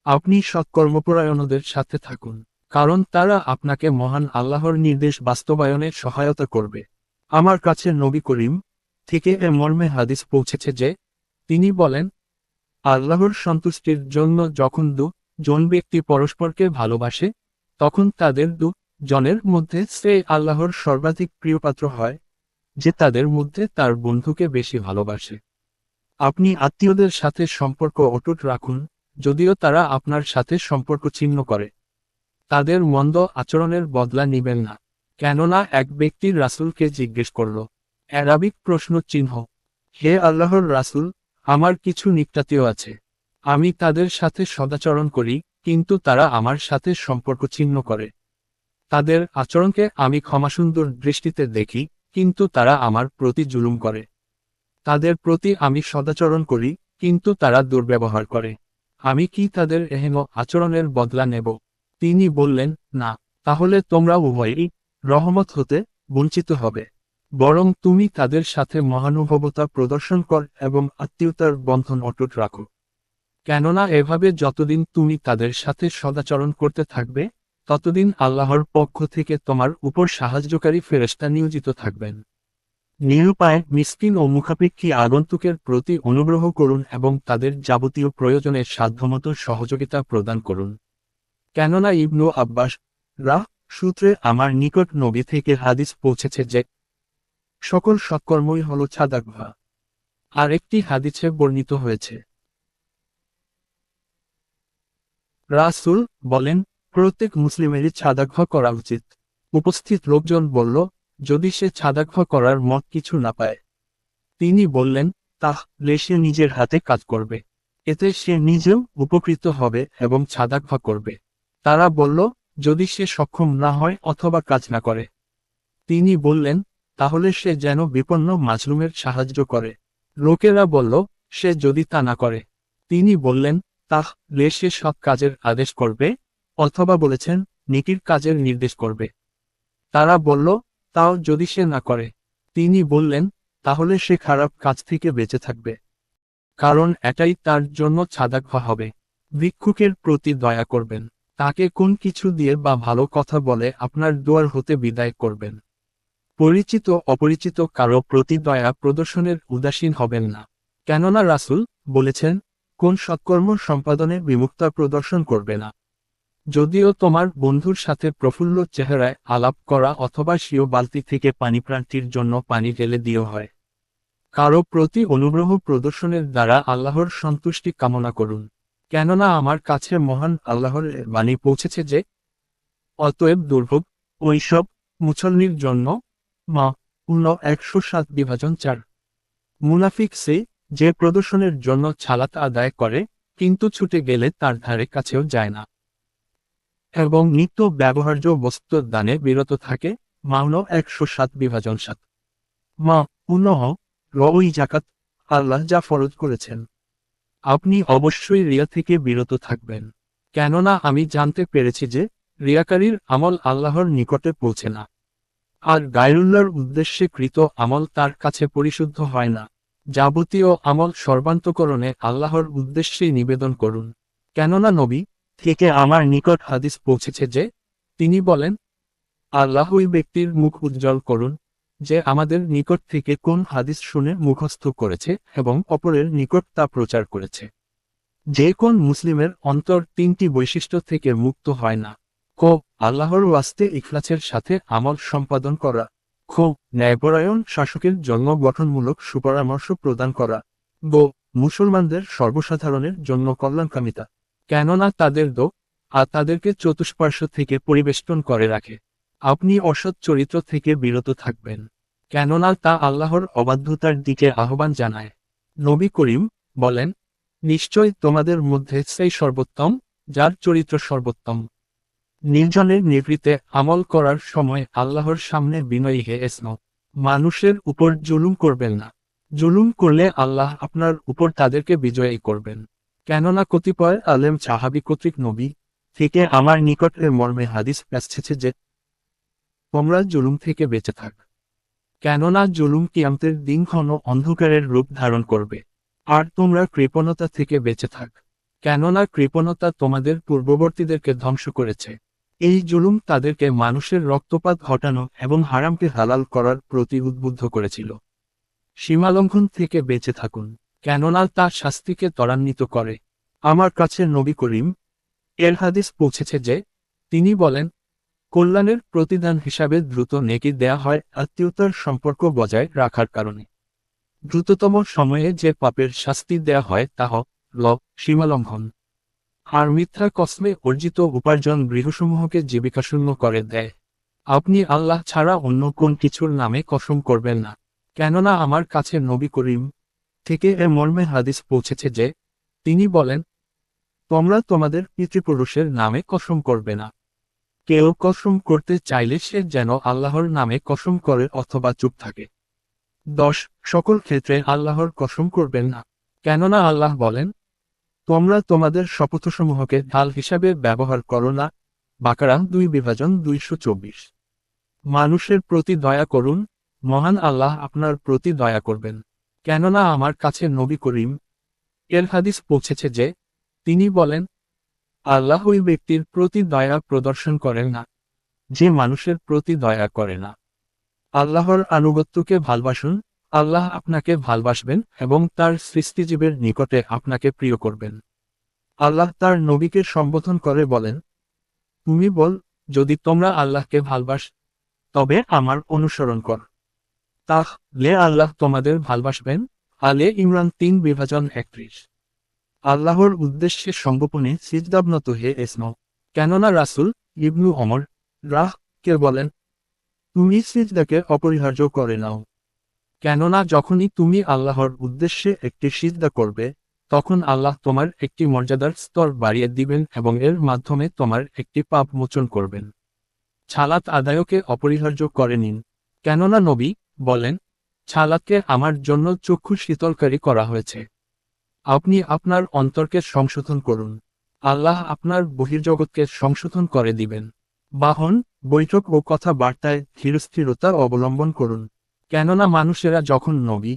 আপনি সৎকর্মপরায়ণদের সাথে থাকুন, কারণ তারা আপনাকে মহান আল্লাহর নির্দেশ বাস্তবায়নে সহায়তা করবে। আমার কাছে নবী করিম থেকে এ মর্মে হাদিস পৌঁছেছে যে, তিনি বলেন, আল্লাহর সন্তুষ্টির জন্য যখন জন ব্যক্তি পরস্পরকে ভালোবাসে, তখন তাদের জনের মধ্যে সে আল্লাহর সর্বাধিক প্রিয়পাত্র হয়, যে তাদের মধ্যে তার বন্ধুকে বেশি ভালোবাসে। আপনি আত্মীয়দের সাথে সম্পর্ক অটুট রাখুন, যদিও তারা আপনার সাথে সম্পর্ক ছিন্ন করে। তাদের মন্দ আচরণের বদলা নিবেন না। কেননা এক ব্যক্তি রাসূলকে জিজ্ঞেস করল, অ্যারাবিক প্রশ্ন চিহ্ন, হে আল্লাহর রাসূল, আমার কিছু নিকটাত্মীয় আছে। আমি তাদের সাথে সদাচরণ করি, কিন্তু তারা আমার সাথে সম্পর্ক ছিন্ন করে। তাদের আচরণকে আমি ক্ষমাসুন্দর দৃষ্টিতে দেখি, কিন্তু তারা আমার প্রতি জুলুম করে। তাদের প্রতি আমি সদাচরণ করি, কিন্তু তারা দুর্ব্যবহার করে। আমি কি তাদের এহেন আচরণের বদলা নেব? তিনি বললেন, না, তাহলে তোমরা উভয়ই রহমত হতে বঞ্চিত হবে। বরং তুমি তাদের সাথে মহানুভবতা প্রদর্শন কর এবং আত্মীয়তার বন্ধন অটুট রাখো। কেননা এভাবে যতদিন তুমি তাদের সাথে সদাচরণ করতে থাকবে, ততদিন আল্লাহর পক্ষ থেকে তোমার উপর সাহায্যকারী ফেরেশতা নিয়োজিত থাকবেন। নিরুপায় মিসকিন ও মুখাপেক্ষী আগন্তুকের প্রতি অনুগ্রহ করুন এবং তাদের যাবতীয় প্রয়োজনের সাধ্যমতো সহযোগিতা প্রদান করুন। কেননা ইবনু আব্বাস সূত্রে আমার নিকট নবী থেকে হাদিস পৌঁছেছে যে, সকল সৎকর্মই হল ছাদাকভা। আর একটি হাদিসে বর্ণিত হয়েছে, রাসূল বলেন, প্রত্যেক মুসলিমেরই ছাদাকভা করা উচিত। উপস্থিত লোকজন বলল, যদি সে ছাদাকভা করার মত কিছু না পায়? তিনি বললেন, তাহলে সে নিজের হাতে কাজ করবে। এতে সে নিজেও উপকৃত হবে এবং ছাদাকভা করবে। তারা বলল, যদি সে সক্ষম না হয় অথবা কাজ না করে? তিনি বললেন, তাহলে সে যেন বিপন্ন মাজলুমের সাহায্য করে। লোকেরা বলল, সে যদি তা না করে? তিনি বললেন, তাহলে সে সৎ কাজের আদেশ করবে, অথবা বলেছেন, নেকির কাজের নির্দেশ করবে। তারা বলল, তাও যদি সে না করে? তিনি বললেন, তাহলে সে খারাপ কাজ থেকে বেঁচে থাকবে, কারণ এটাই তার জন্য ছাদাকভা হবে। ভিক্ষুকের প্রতি দয়া করবেন, তাকে কোন কিছু দিয়ে বা ভালো কথা বলে আপনার দুয়ার হতে বিদায় করবেন। পরিচিত অপরিচিত কারো প্রতি দয়া প্রদর্শনের উদাসীন হবেন না। কেননা রাসূল বলেছেন, কোন সৎকর্ম সম্পাদনে বিমুখতা প্রদর্শন করবে না। যদিও তোমার বন্ধুর সাথে প্রফুল্ল চেহারায় আলাপ করা অথবা স্বীয় বালতি থেকে পানি প্রাণটির জন্য পানি ঢেলে দিও হয়। কারো প্রতি অনুগ্রহ প্রদর্শনের দ্বারা আল্লাহর সন্তুষ্টি কামনা করুন। কেননা আমার কাছে মহান আল্লাহর বাণী পৌঁছেছে যে, অতএব দুর্ভোগ ওইসব মুসল্লির জন্য 107-4। মুনাফিক সে, যে প্রদর্শনের জন্য ছালাত আদায় করে, কিন্তু ছুটে গেলে তার ধারে কাছেও যায় না এবং নিত্য ব্যবহার্য বস্তু দানে বিরত থাকে। 107-7। ওই জাকাত আল্লাহ যা ফরজ করেছেন, আপনি অবশ্যই রিয়া থেকে বিরত থাকবেন। কেননা আমি জানতে পেরেছি যে, রিয়াকারীর আমল আল্লাহর নিকটে পৌঁছে না, আর গায়রুল্লাহর উদ্দেশ্যে কৃত আমল তার কাছে পরিশুদ্ধ হয় না। যাবতীয় আমল সর্বান্তকরণে আল্লাহর উদ্দেশ্যেই নিবেদন করুন। কেননা নবী থেকে আমার নিকট হাদিস পৌঁছেছে যে, তিনি বলেন, আল্লাহ ওই ব্যক্তির মুখ উজ্জ্বল করুন, যে আমাদের নিকট থেকে কোন হাদিস শুনে মুখস্থ করেছে এবং অপরের নিকট তা প্রচার করেছে। যে কোন মুসলিমের অন্তর তিনটি বৈশিষ্ট্য থেকে মুক্ত হয় না: ক, আল্লাহর ওয়াস্তে ইখলাসের সাথে আমল সম্পাদন করা; খ, ন্যায়পরায়ণ শাসকের জন্য গঠনমূলক সুপরামর্শ প্রদান করা; গ, মুসলমানদের সর্বসাধারণের জন্য কল্যাণকামিতা। কেননা তাদের আর তাদেরকে চতুষ্পার্শ্ব থেকে পরিবেষ্টন করে রাখে। আপনি অসৎ চরিত্র থেকে বিরত থাকবেন, কেননা তা আল্লাহর অবাধ্যতার দিকে আহ্বান জানায়। নবী করিম বলেন, নিশ্চয় তোমাদের মধ্যে সেই সর্বোত্তম, যার চরিত্র সর্বোত্তম। নির্জনের নিভৃতে আমল করার সময় আল্লাহর সামনে বিনয়ী হয়ে মানুষের উপর জুলুম করবেন না। জুলুম করলে আল্লাহ আপনার উপর তাদেরকে বিজয়ী করবেন। কেননা কতিপয় আলেম সাহাবী কর্তৃক নবী থেকে আমার নিকট এর মর্মে হাদিস এসেছে যে, তোমরা জুলুম থেকে বেঁচে থাক। কেননা জুলুম কিয়ামতের দিন ঘন অন্ধকারের রূপ ধারণ করবে। আর তোমরা কৃপণতা থেকে বেঁচে থাক। কেননা কৃপণতা তোমাদের পূর্ববর্তীদেরকে ধ্বংস করেছে। এই জুলুম তাদেরকে মানুষের রক্তপাত ঘটানো এবং হারামকে হালাল করার প্রতি উদ্বুদ্ধ করেছিল। সীমালঙ্ঘন থেকে বেঁচে থাকুন, কেননা তা শাস্তিকে ত্বরান্বিত করে। আমার কাছে নবী করিম এর হাদিস পৌঁছেছে যে, তিনি বলেন, কল্যাণের প্রতিদান হিসাবে দ্রুত নেকি দেয়া হয় আত্মীয়তার সম্পর্ক বজায় রাখার কারণে। দ্রুততম সময়ে যে পাপের শাস্তি দেয়া হয় তা হল সীমালঙ্ঘন। আর মিথ্যা কসমে অর্জিত উপার্জন গৃহসমূহকে জীবিকাশূন্য করে দেয়। আপনি আল্লাহ ছাড়া অন্য কোন কিছুর নামে কসম করবেন না, কেননা আমার কাছে নবী করিম থেকে এ মর্মে হাদিস পৌঁছেছে যে, তিনি বলেন, তোমরা তোমাদের পিতৃপুরুষের নামে কসম করবে না। কেউ কসম করতে চাইলে সে যেন আল্লাহর নামে কসম করে অথবা চুপ থাকে। 10 সকল ক্ষেত্রে আল্লাহর কসম করবেন না, কেননা আল্লাহ বলেন, তোমরা তোমাদের শপথসমূহকে ঢাল হিসাবে ব্যবহার করো না। বাকারা 2:224। মানুষের প্রতি দয়া করুন, মহান আল্লাহ আপনার প্রতি দয়া করবেন, কেননা আমার কাছে নবী করিম এর হাদিস পৌঁছেছে যে, তিনি বলেন, আল্লাহ ওই ব্যক্তির প্রতি দয়া প্রদর্শন করেন না যে মানুষের প্রতি দয়া করে না। আল্লাহর আনুগত্যকে ভালবাসুন, আল্লাহ আপনাকে ভালবাসবেন এবং তার সৃষ্টিজীবের নিকটে আপনাকে প্রিয় করবেন। আল্লাহ তার নবীকে সম্বোধন করে বলেন, তুমি বল, যদি তোমরা আল্লাহকে ভালবাস তবে আমার অনুসরণ কর, তাহলে আল্লাহ তোমাদের ভালবাসবেন। আলে ইমরান 3:31। আল্লাহর উদ্দেশ্যে সঙ্গোপনে সিজদাবনত হে এসম, কেননা রাসূল ইবনু ওমর কে বলেন, তুমি সিজদাকে অপরিহার্য করে নাও, কেননা যখনই তুমি আল্লাহর উদ্দেশ্যে একটি সিজদা করবে তখন আল্লাহ তোমার একটি মর্যাদার স্তর বাড়িয়ে দিবেন এবং এর মাধ্যমে তোমার একটি পাপ মোচন করবেন। ছালাত আদায়কে অপরিহার্য করে নিন, কেননা নবী বলেন, ছালাতকে আমার জন্য চক্ষু শীতলকারী করা হয়েছে। আপনি আপনার অন্তরকে সংশোধন করুন, আল্লাহ আপনার বহির্জগৎকে সংশোধন করে দিবেন। বাহন, বৈঠক ও কথাবার্তায় ধীরস্থিরতা অবলম্বন করুন, কেননা মানুষেরা যখন নবী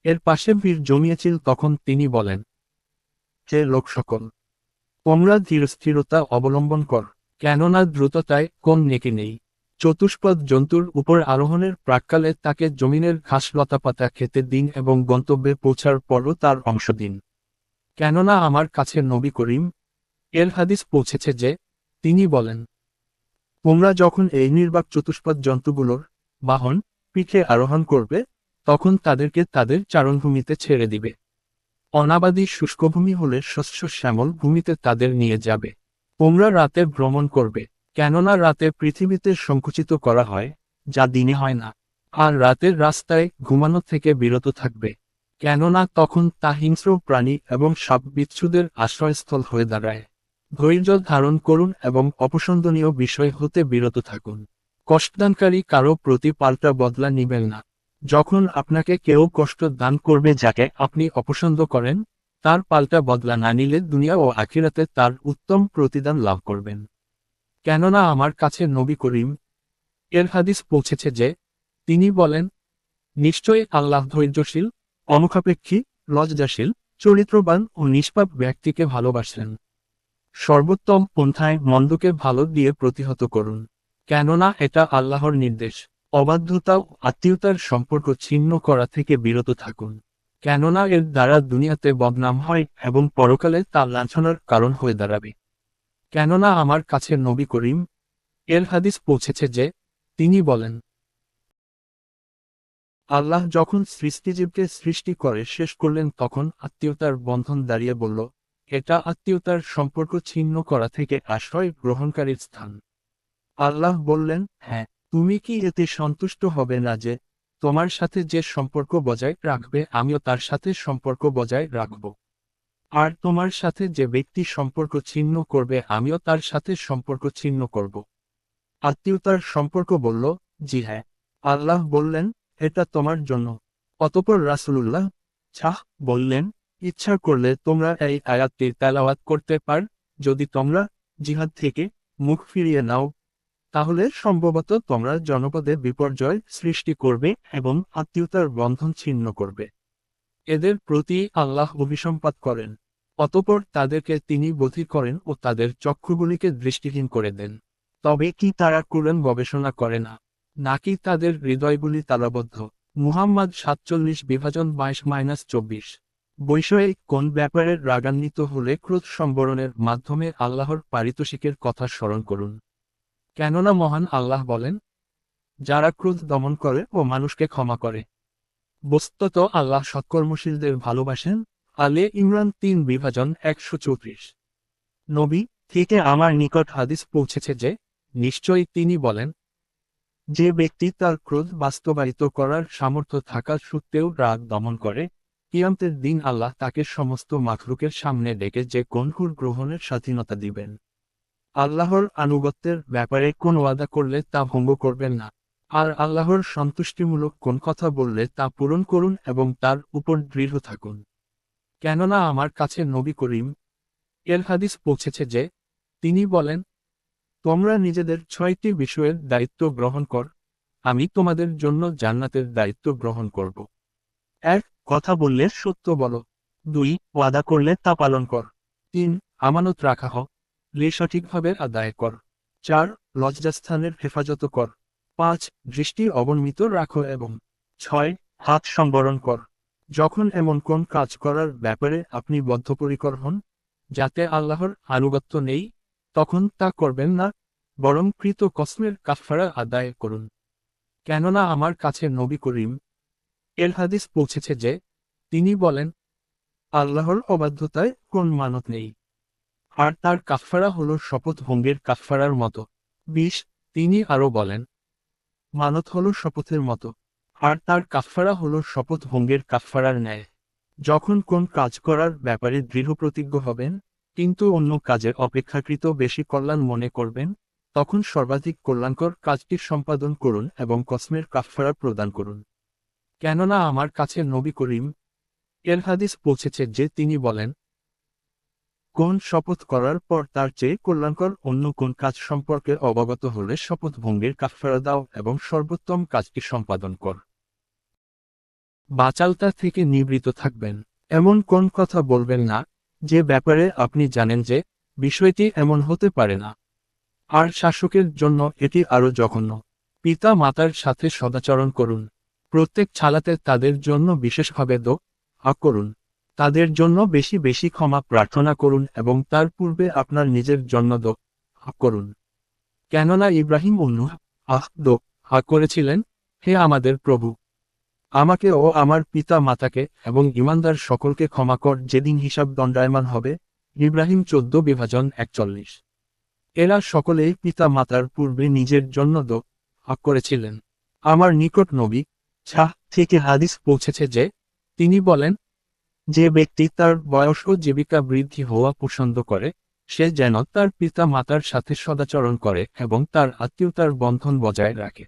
এর পাশে ভিড় জমিয়েছিল তখন তিনি বলেন, হে লোক সকল, তোমরা ধীরস্থিরতা অবলম্বন কর, কেননা দ্রুততায় কোন নেকি নেই। চতুষ্পদ জন্তুর উপর আরোহণের প্রাক্কালে তাকে জমিনের ঘাস লতাপাতা খেতে দিন এবং গন্তব্যে পৌঁছার পরও তার অংশ দিন, কেননা আমার কাছে নবী করিম এর হাদিস পৌঁছেছে যে, তিনি বলেন, তোমরা যখন এই নির্বাক চতুষ্পদ জন্তুগুলোর বাহন পিঠে আরোহণ করবে তখন তাদেরকে তাদের চারণভূমিতে ছেড়ে দিবে। অনাবাদী শুষ্কভূমি হলে শস্য শ্যামল ভূমিতে তাদের নিয়ে যাবে। তোমরা রাতে ভ্রমণ করবে, কেননা রাতে পৃথিবীতে সংকুচিত করা হয় যা দিনে হয় না। আর রাতের রাস্তায় ঘুমানো থেকে বিরত থাকবে, কেননা তখন তা হিংস্র প্রাণী এবং সাপ বিচ্ছুদের আশ্রয়স্থল হয়ে দাঁড়ায়। ধৈর্য ধারণ করুন এবং অপছন্দনীয় বিষয় হতে বিরত থাকুন। কষ্টদানকারী কারো প্রতি পাল্টা বদলা নিবেন না। যখন আপনাকে কেউ কষ্ট দান করবে যাকে আপনি অপছন্দ করেন, তার পাল্টা বদলা না নিলে দুনিয়া ও আখিরাতে তার উত্তম প্রতিদান লাভ করবেন, কেননা আমার কাছে নবী করিম এর হাদিস পৌঁছেছে যে, তিনি বলেন, নিশ্চয়ই আল্লাহ ধৈর্যশীল, অমুখাপেক্ষী, লজ্জাশীল, চরিত্রবান ও নিষ্পাপ ব্যক্তিকে ভালোবাসেন। সর্বোত্তম পন্থায় মন্দকে ভালো দিয়ে প্রতিহত করুন, কেননা এটা আল্লাহর নির্দেশ। অবাধ্যতা ও আত্মীয়তার সম্পর্ক ছিন্ন করা থেকে বিরত থাকুন, কেননা এর দ্বারা দুনিয়াতে বদনাম হয় এবং পরকালে তা লাঞ্ছনার কারণ হয়ে দাঁড়াবে। কেননা আমার কাছে নবী করিম এর হাদিস পৌঁছেছে যে, তিনি বলেন, আল্লাহ যখন সৃষ্টিজীবকে সৃষ্টি করে শেষ করলেন তখন আত্মীয়তার বন্ধন দাঁড়িয়ে বলল, এটা আত্মীয়তার সম্পর্ক ছিন্ন করা থেকে আশ্রয় গ্রহণকারীর স্থান। আল্লাহ বললেন, হ্যাঁ, তুমি কি এতে সন্তুষ্ট হবে না যে তোমার সাথে যে সম্পর্ক বজায় রাখবে আমিও তার সাথে সম্পর্ক বজায় রাখব, আর তোমার সাথে যে ব্যক্তি সম্পর্ক ছিন্ন করবে আমিও তার সাথে সম্পর্ক ছিন্ন করব। আত্মীয়তার সম্পর্ক বলল, জি হ্যাঁ। আল্লাহ বললেন, এটা তোমার জন্য। অতঃপর রাসূলুল্লাহ বললেন, ইচ্ছা করলে তোমরা এই আয়াতটির তেলাওয়াত করতে পার। যদি তোমরা জিহাদ থেকে মুখ ফিরিয়ে নাও তাহলে সম্ভবত তোমরা জনপদে বিপর্যয় সৃষ্টি করবে এবং আত্মীয়তার বন্ধন ছিন্ন করবে। এদের প্রতি আল্লাহ অভিসম্পাত করেন। অতঃপর তাদেরকে তিনি বধির করেন ও তাদের চক্ষুগুলিকে দৃষ্টিহীন করে দেন। তবে কি তারা কুরআন গবেষণা করে না, নাকি তাদের হৃদয়গুলি তালাবদ্ধ? মুহাম্মদ 47:22-24। বৈষয়িক কোন ব্যাপারে রাগান্বিত হলে ক্রোধ সম্বরণের মাধ্যমে আল্লাহর পারিতোষিকের কথা স্মরণ করুন। কেননা মহান আল্লাহ বলেন, যারা ক্রোধ দমন করে ও মানুষকে ক্ষমা করে, বস্তুত আল্লাহ সৎকর্মশীলদের ভালোবাসেন। আলে ইমরান 3:134। নবী থেকে আমার নিকট হাদিস পৌঁছেছে যে, নিশ্চয়ই তিনি বলেন, যে ব্যক্তি তার ক্রোধ বাস্তবায়িত করার সামর্থ্য থাকা সত্ত্বেও রাগ দমন করে, কিয়ামতের দিন আল্লাহ তাকে সমস্ত মাখলুকের সামনে ডেকে যে কঠোর গ্রহণের স্বাধীনতা দিবেন। আল্লাহর আনুগত্যের ব্যাপারে কোন ওয়াদা করলে তা ভঙ্গ করবেন না, আর আল্লাহর সন্তুষ্টিমূলক কোন কথা বললে তা পূরণ করুন এবং তার উপর দৃঢ় থাকুন। কেননা আমার কাছে নবী করিম এর হাদিস পৌঁছেছে যে, তিনি বলেন, তোমরা নিজেদের 6টি বিষয়ের দায়িত্ব গ্রহণ কর, আমি তোমাদের জন্য জান্নাতের দায়িত্ব গ্রহণ করব। 1. কথা বললে সত্য বলো। 2. ওয়াদা করলে তা পালন কর। 3. আমানত রাখা হোক, সঠিকভাবে আদায় কর। 4. লজ্জাস্থানের হেফাজত কর। 5. দৃষ্টি অবনমিত রাখো এবং 6. হাত সংবরণ কর। যখন এমন কোন কাজ করার ব্যাপারে আপনি বদ্ধপরিকর হন, যাতে আল্লাহর আনুগত্য নেই, তখন তা করবেন না, বরং কৃত কসমের কাফারা আদায় করুন। কেননা আমার কাছে নবী করিম এর হাদিস পৌঁছেছে যে, তিনি বলেন, আল্লাহর অবাধ্যতায় কোন মানত নেই, আর তার কাফারা হল শপথ ভঙ্গের কাফারার মতো। 20। তিনি আরও বলেন, মানত হল শপথের মতো, আর তার কাফারা হল শপথ ভঙ্গের কাফারার ন্যায়। যখন কোন কাজ করার ব্যাপারে দৃঢ় প্রতিজ্ঞ হবেন, কিন্তু অন্য কাজের অপেক্ষাকৃত বেশি কল্যাণ মনে করবেন, তখন সর্বাধিক কল্যাণকর কাজটি সম্পাদন করুন এবং কসমের কাফারা প্রদান করুন। কেননা আমার কাছে নবী করিম এর হাদিস পৌঁছেছে যে, তিনি বলেন, কোন শপথ করার পর তার চেয়ে কল্যাণকর অন্য কোন কাজ সম্পর্কে অবগত হলে শপথ ভঙ্গের কাফারা দাও এবং সর্বোত্তম কাজটি সম্পাদন কর। বাচালতা থেকে নিবৃত্ত থাকবেন। এমন কোন কথা বলবেন না, যে ব্যাপারে আপনি জানেন যে বিষয়টি এমন হতে পারে না, আর শাসকের জন্য এটি আরও জঘন্য। পিতা মাতার সাথে সদাচরণ করুন। প্রত্যেক ছালাতে তাদের জন্য বিশেষভাবে দোয়া করুন। তাদের জন্য বেশি বেশি ক্ষমা প্রার্থনা করুন এবং তার পূর্বে আপনার নিজের জন্য দোয়া করুন। কেননা ইব্রাহিম দোয়া করেছিলেন, হে আমাদের প্রভু, আমাকে ও আমার পিতা মাতাকে এবং ঈমানদার সকলকে ক্ষমা কর যেদিন হিসাব দণ্ডায়মান হবে। ইব্রাহিম 14:41। এরা সকলেই পিতা মাতার পূর্বে নিজের জন্য দোয়া করেছিলেন। আমার নিকট নবী থেকে হাদিস পৌঁছেছে যে, তিনি বলেন, যে ব্যক্তি তার বয়স ও জীবিকা বৃদ্ধি হওয়া পছন্দ করে, সে যেন তার পিতা মাতার সাথে সদাচরণ করে এবং তার আত্মীয়তার বন্ধন বজায় রাখে।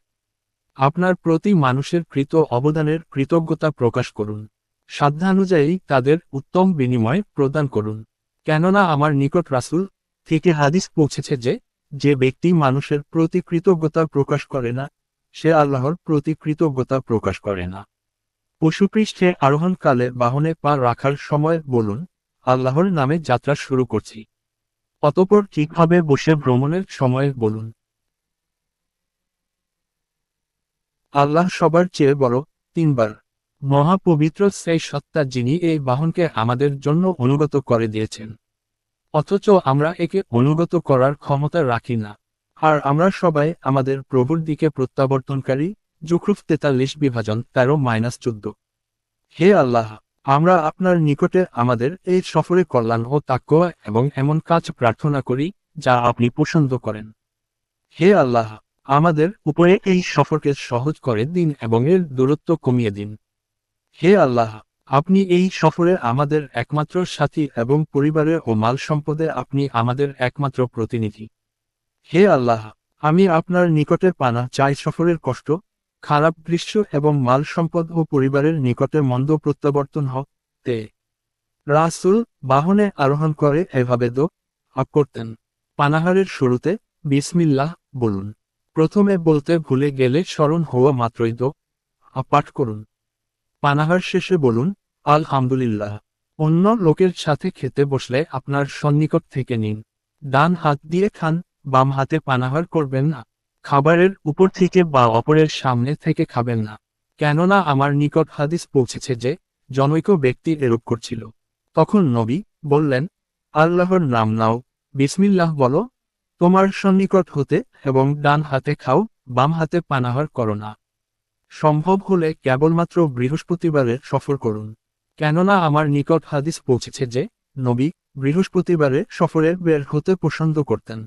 আপনার প্রতি মানুষের কৃত অবদানের কৃতজ্ঞতা প্রকাশ করুন। সাধ্যানুযায়ী তাদের উত্তম বিনিময় প্রদান করুন। কেননা আমার নিকট রাসূল থেকে হাদিস পৌঁছেছে যে, যে ব্যক্তি মানুষের প্রতি কৃতজ্ঞতা প্রকাশ করে না, সে আল্লাহর প্রতি কৃতজ্ঞতা প্রকাশ করে না। পশুপৃষ্ঠে আরোহণকালে বাহনে পা রাখার সময় বলুন, আল্লাহর নামে যাত্রা শুরু করছি। অতঃপর ঠিকভাবে বসে ভ্রমণের সময়ে বলুন, আল্লাহ সবার চেয়ে বড়। 3 বার। মহাপবিত্র সেই সত্তা যিনি এই বাহনকে আমাদের জন্য অনুগত করে দিয়েছেন, অথচ আমরা একে অনুগত করার ক্ষমতা রাখি না, আর আমরা সবাই আমাদের প্রভুর দিকে প্রত্যাবর্তনকারী। যুখরুফ 43:13-14। হে আল্লাহ, আমরা আপনার নিকটে আমাদের এই সফরে কল্যাণ ও তাকওয়া এবং এমন কাজ প্রার্থনা করি যা আপনি পছন্দ করেন। হে আল্লাহ, আমাদের উপরে এই সফরকে সহজ করে দিন এবং এর দূরত্ব কমিয়ে দিন। হে আল্লাহ, আপনি এই সফরে আমাদের একমাত্র সাথী এবং পরিবারে ও মাল সম্পদে আপনি আমাদের একমাত্র প্রতিনিধি। হে আল্লাহ, আমি আপনার নিকটে পানা চাই সফরের কষ্ট, খারাপ দৃশ্য এবং মাল সম্পদ ও পরিবারের নিকটে মন্দ প্রত্যাবর্তন হতে। রাসূল বাহনে আরোহণ করে এভাবে দোয়া করতেন। পানাহারের শুরুতে বিসমিল্লাহ বলুন। প্রথমে বলতে ভুলে গেলে স্মরণ হওয়া মাত্রই দোয়া পাঠ করুন। পানাহার শেষে বলুন, আলহামদুলিল্লাহ। অন্য লোকের সাথে খেতে বসলে আপনার সন্নিকট থেকে নিন। ডান হাত দিয়ে খান, বাম হাতে পানাহার করবেন না। খাবারের উপর থেকে বা অপরের সামনে থেকে খাবেন না। কেননা আমার নিকট হাদিস পৌঁছেছে যে, জনৈক ব্যক্তি এরূপ করছিল। তখন নবী বললেন, আল্লাহর নাম নাও, বিসমিল্লাহ বলো, তোমার সন্নিকট হতে, এবং ডান হাতে খাও, বাম হাতে পানাহার করো না। সম্ভব হলে কেবলমাত্র বৃহস্পতিবারে সফর করুন। কেননা আমার নিকট হাদিস পৌঁছেছে যে, নবী বৃহস্পতিবারে সফরে বের হতে পছন্দ করতেন।